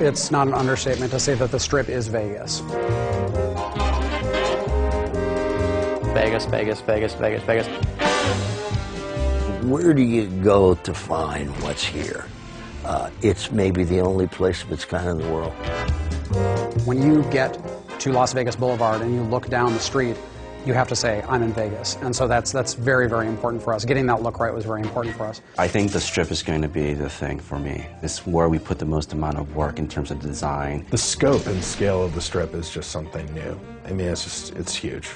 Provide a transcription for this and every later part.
It's not an understatement to say that the Strip is Vegas. Vegas, Vegas, Vegas, Vegas, Vegas. Where do you go to find what's here? It's maybe the only place of its kind in the world. When you get to Las Vegas Boulevard and you look down the street, you have to say, I'm in Vegas. And so that's very, very important for us. Getting that look right was very important for us. I think the Strip is going to be the thing for me. It's where we put the most amount of work in terms of design. The scope and scale of the Strip is just something new. I mean, it's huge.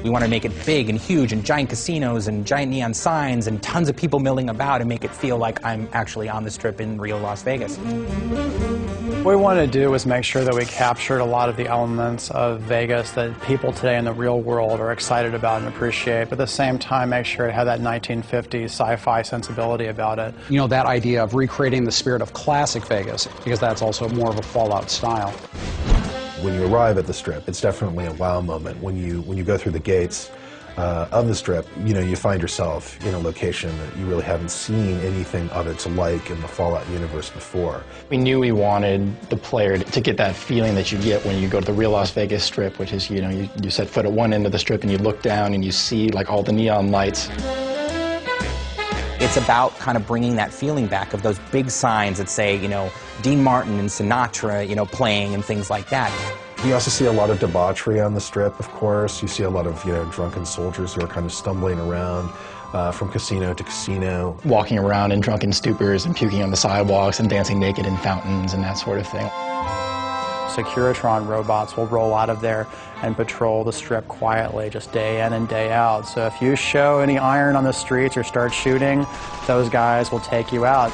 We want to make it big and huge and giant casinos and giant neon signs and tons of people milling about and make it feel like I'm actually on the Strip in real Las Vegas. What we wanted to do was make sure that we captured a lot of the elements of Vegas that people today in the real world are excited about and appreciate, but at the same time make sure it had that 1950s sci-fi sensibility about it. You know, that idea of recreating the spirit of classic Vegas, because that's also more of a Fallout style. When you arrive at the Strip, it's definitely a wow moment. When you go through the gates of the Strip, you know, you find yourself in a location that you really haven't seen anything of its like in the Fallout universe before. We knew we wanted the player to get that feeling that you get when you go to the real Las Vegas Strip, which is, you know, you set foot at one end of the Strip and you look down and you see like all the neon lights. It's about kind of bringing that feeling back of those big signs that say, you know, Dean Martin and Sinatra, you know, playing and things like that. You also see a lot of debauchery on the Strip, of course. You see a lot of, you know, drunken soldiers who are kind of stumbling around from casino to casino. Walking around in drunken stupors and puking on the sidewalks and dancing naked in fountains and that sort of thing. Securitron robots will roll out of there and patrol the Strip quietly, just day in and day out. So if you show any iron on the streets or start shooting, those guys will take you out.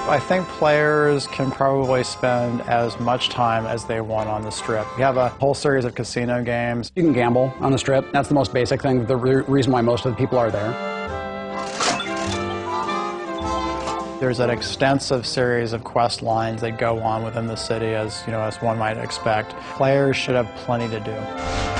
I think players can probably spend as much time as they want on the Strip. We have a whole series of casino games. You can gamble on the Strip. That's the most basic thing, the reason why most of the people are there. There's an extensive series of quest lines that go on within the city, as you know, as one might expect. Players should have plenty to do.